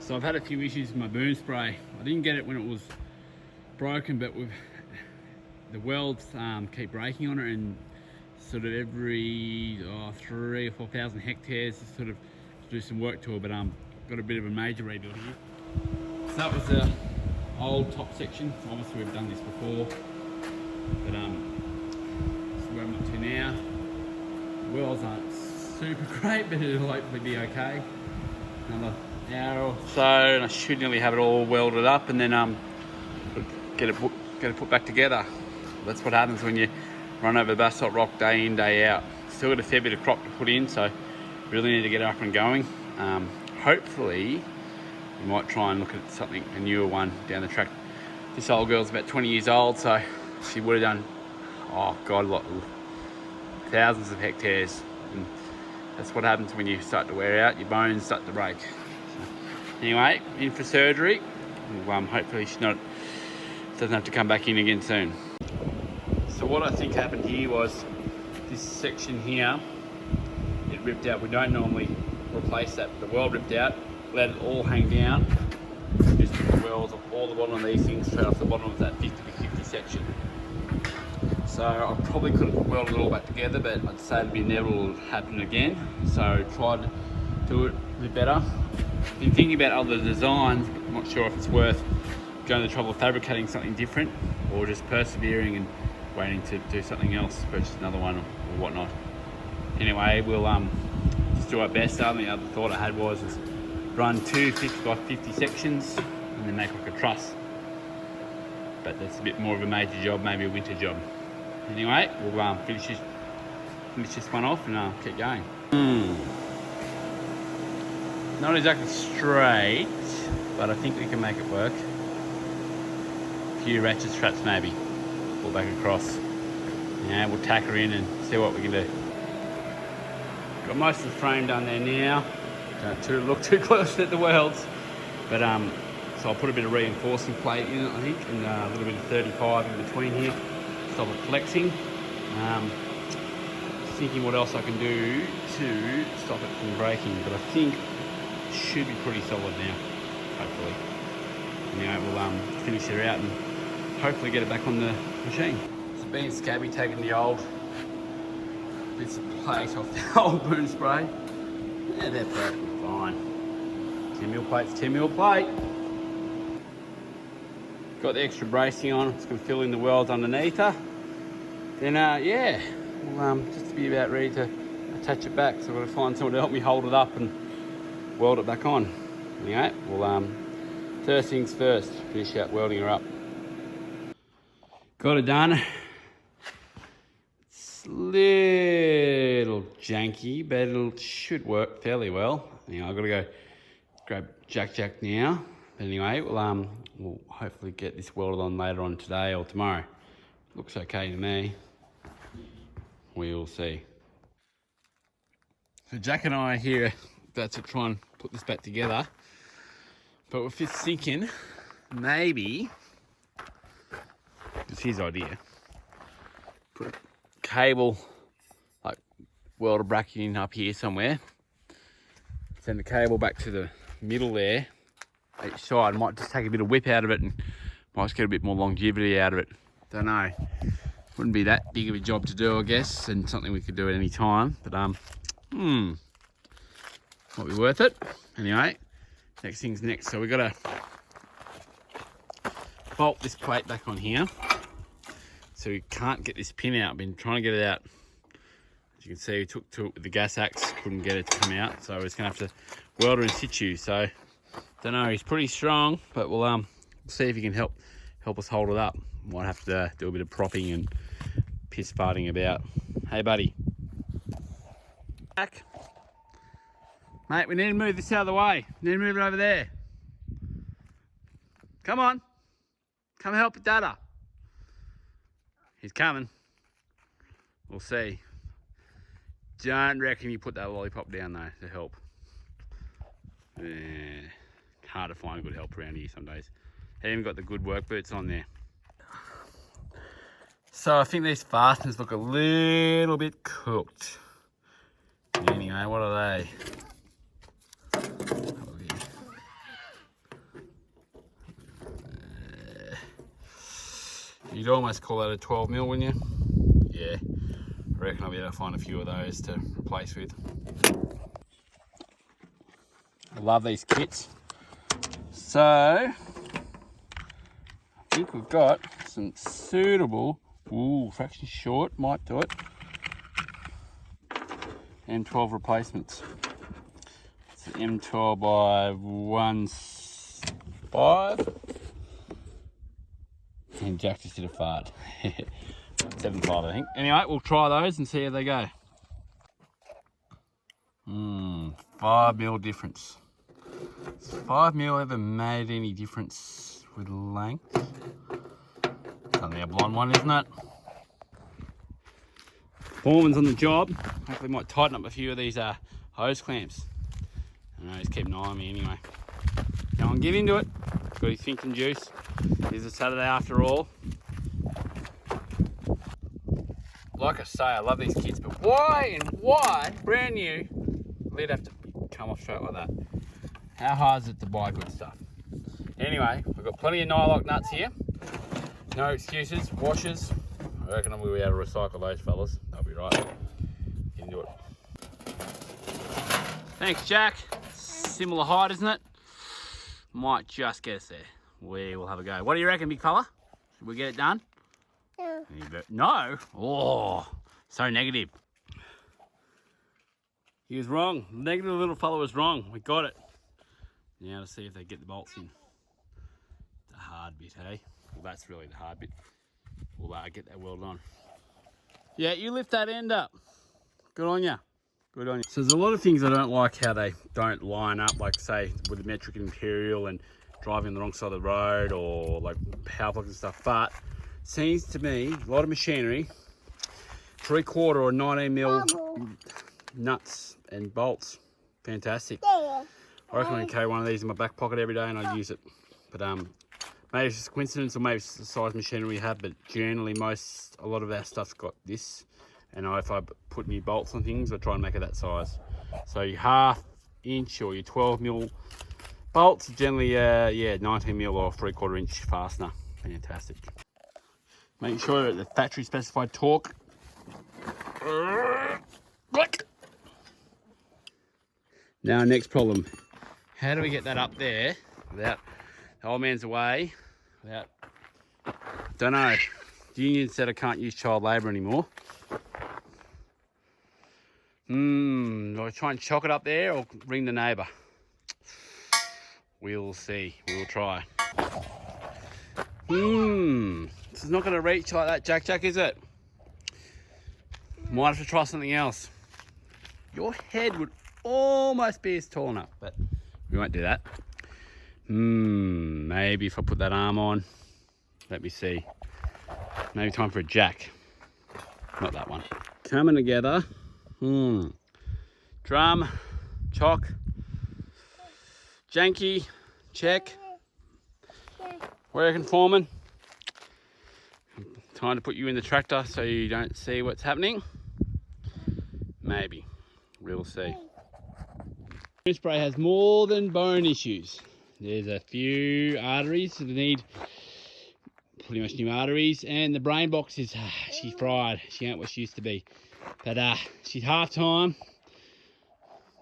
So I've had a few issues with my Boomspray. I didn't get it when it was broken, but the welds keep breaking on it, and sort of every 3,000 or 4,000 hectares to sort of do some work to it. But got a bit of a major rebuild here. So that was the old top section. Obviously we've done this before, but this is where I'm up to now. The welds aren't super great, but it'll hopefully be okay. Another hour or so, and I should nearly have it all welded up, and then get it put back together. That's what happens when you run over the basalt rock day in, day out. Still got a fair bit of crop to put in, so really need to get it up and going. Hopefully we might try and look at something, a newer one down the track. This old girl's about 20 years old, so she would have done, oh God, thousands of hectares. And that's what happens when you start to wear out, your bones start to break. So, anyway, in for surgery. Hopefully she doesn't have to come back in again soon. So what I think happened here was this section here, it ripped out. We don't normally replace that. The weld ripped out, let it all hang down. Just took the welds off all the bottom of these things straight off the bottom of that 50-50 section. So I probably could have welded it all back together, but I'd say it'd be inevitable to happen again. So tried to do it a bit better. Been thinking about other designs, but I'm not sure if it's worth going to the trouble of fabricating something different, or just persevering and waiting to do something else, purchase another one or whatnot. Anyway, we'll just do our best. The only other thought I had was run two 50-by-50 sections and then make like a truss. But that's a bit more of a major job, maybe a winter job. Anyway, we'll finish this one off and keep going. Not exactly straight, but I think we can make it work. A few ratchet straps maybe. Pull back across. Yeah, we'll tack her in and see what we can do. Got most of the frame done there now. Don't look too close at the welds, but so I'll put a bit of reinforcing plate in it, I think, and a little bit of 35 in between here, stop it flexing. Thinking what else I can do to stop it from breaking, but I think it should be pretty solid now, hopefully. Anyway, we'll finish her out and hopefully get it back on the machine. It's been scabby, taking the old bits of plate off the old Boomspray. Yeah, they're perfectly fine. 10mm plate's 10mm plate. Got the extra bracing on, it's going to fill in the welds underneath her. Then yeah, we'll just be about ready to attach it back. So I've got to find someone to help me hold it up and weld it back on. Anyway, we'll first things first, finish out welding her up. Got it done. It's a little janky, but it should work fairly well. Anyway, I've got to go grab Jack now. But anyway, we'll hopefully get this welded on later on today or tomorrow. Looks okay to me. We'll see. So Jack and I are here about to try and put this back together. But we're just thinking, maybe, it's his idea, put a cable, like welder bracket in up here somewhere, send the cable back to the middle there, each side. Might just take a bit of whip out of it and might just get a bit more longevity out of it. Don't know. Wouldn't be that big of a job to do, I guess, and something we could do at any time. But might be worth it. Anyway, next thing's next. So we've got to bolt this plate back on here. So we can't get this pin out. I've been trying to get it out. As you can see, we took to it with the gas axe, couldn't get it to come out. So we're just gonna have to weld her in situ. So don't know, he's pretty strong, but we'll see if he can help us hold it up. Might have to do a bit of propping and piss farting about. Hey buddy. Back. Mate, we need to move this out of the way. We need to move it over there. Come on. Come help with Dada. He's coming. We'll see. Don't reckon you put that lollipop down though to help. Hard to find good help around here some days. Haven't even got the good work boots on there. So I think these fasteners look a little bit cooked. Anyway, what are they? You'd almost call that a 12 mil, wouldn't you? Yeah, I reckon I'll be able to find a few of those to replace with. I love these kits. So, I think we've got some suitable, fraction short, might do it, M12 replacements. It's an M12 by 1.5. And Jack just did a fart. 7.5, I think. Anyway, we'll try those and see how they go. 5 mil difference. Has 5 mil ever made any difference with length? It's only a blonde one, isn't it? Foreman's on the job. Hopefully might tighten up a few of these hose clamps. I know he's keeping an eye on me anyway. Go on, get into it. Got his thinking juice. It's a Saturday after all. Like I say, I love these kits, but why, brand new, lid have to come off straight like that? How hard is it to buy good stuff? Anyway, we've got plenty of nylock nuts here. No excuses, washers. I reckon we'll be able to recycle those fellas. They'll be right. Get into it. Thanks, Jack. Similar height, isn't it? Might just get us there. We will have a go. What do you reckon, big fella? Should we get it done? No. No? Oh, so negative. He was wrong. The negative little fella was wrong. We got it. Now to see if they get the bolts in. The hard bit, hey? Well, that's really the hard bit. We'll get that weld on. Yeah, you lift that end up. Good on ya. Good on you. So there's a lot of things I don't like how they don't line up, like say with the metric imperial and driving on the wrong side of the road, or like power plugs and stuff. But seems to me a lot of machinery, 3/4 or 19 mil nuts and bolts, fantastic. I reckon I can carry one of these in my back pocket every day and I use it. But maybe it's just a coincidence, or maybe it's the size machinery we have. But generally, a lot of our stuff's got this. And if I put new bolts on things, I try and make it that size. So your 1/2 inch or your 12 mil bolts, generally, 19 mil or 3/4 inch fastener. Fantastic. Make sure that the factory specified torque. Now, next problem. How do we get that up there without the old man's away? Don't know. The union said I can't use child labour anymore. Do I try and chock it up there or ring the neighbour? We'll see. We'll try. This is not going to reach like that, Jack, is it? Might have to try something else. Your head would almost be as tall enough, but we won't do that. Maybe if I put that arm on. Let me see. Maybe time for a jack. Not that one. Coming together. Drum, chock, janky, check. What do you reckon, Foreman? Time to put you in the tractor so you don't see what's happening. Maybe. We'll see. Boomspray has more than bone issues. There's a few arteries that need pretty much new arteries, and the brain box is she's fried. She ain't what she used to be. But she's half time.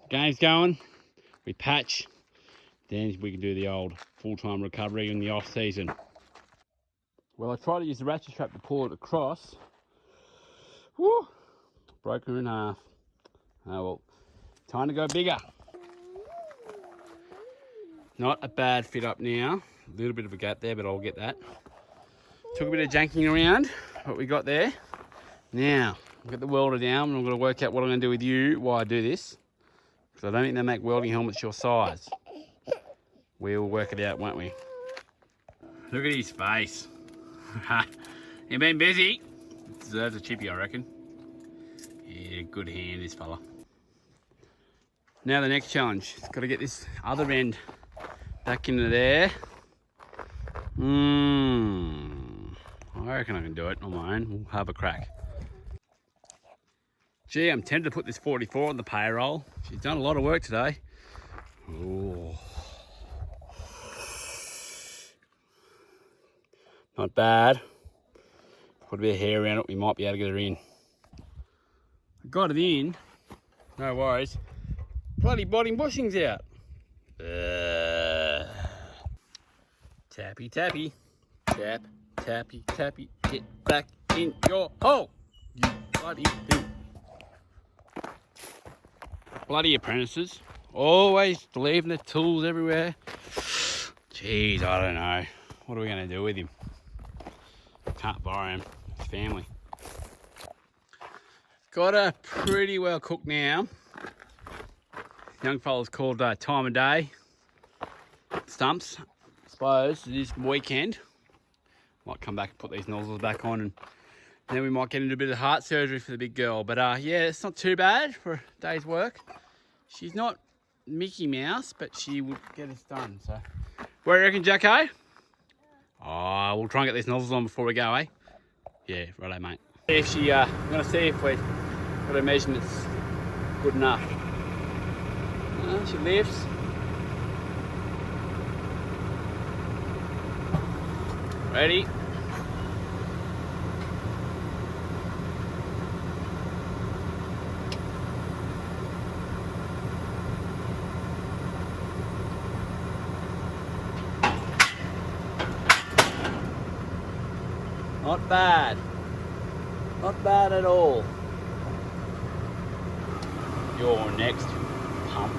Game's going. We patch. Then we can do the old full-time recovery in the off season. Well, I tried to use the ratchet strap to pull it across. Woo! Broke her in half. Oh well, time to go bigger. Not a bad fit up now. A little bit of a gap there, but I'll get that. Took a bit of janking around what we got there. Now, I've got the welder down and I'm going to work out what I'm going to do with you while I do this. Because I don't think they make welding helmets your size. We'll work it out, won't we? Look at his face. He's been busy. Deserves a chippy, I reckon. Yeah, good hand, this fella. Now the next challenge. It's got to get this other end back into there. I reckon I can do it on my own. We'll have a crack. Gee, I'm tempted to put this 44 on the payroll. She's done a lot of work today. Ooh. Not bad. Put a bit of hair around it, we might be able to get her in. I got it in, no worries. Bloody bodding bushings out. Tappy, tappy, tap, tappy, tappy, get back in your hole, you bloody thing. Bloody apprentices, always leaving their tools everywhere. Jeez, I don't know. What are we going to do with him? Can't borrow him, it's family. Got her pretty well cooked now. Young fella's called time of day stumps. I suppose this weekend might come back and put these nozzles back on, and then we might get into a bit of heart surgery for the big girl. But yeah, it's not too bad for a day's work. She's not Mickey Mouse, but she would get us done. So what do you reckon, Jacko? Oh, we'll try and get these nozzles on before we go, eh? Yeah, righto, mate. If she, I'm gonna see if we've got her measurements good enough. She lifts. Ready? Not bad. Not bad at all. Your next pump.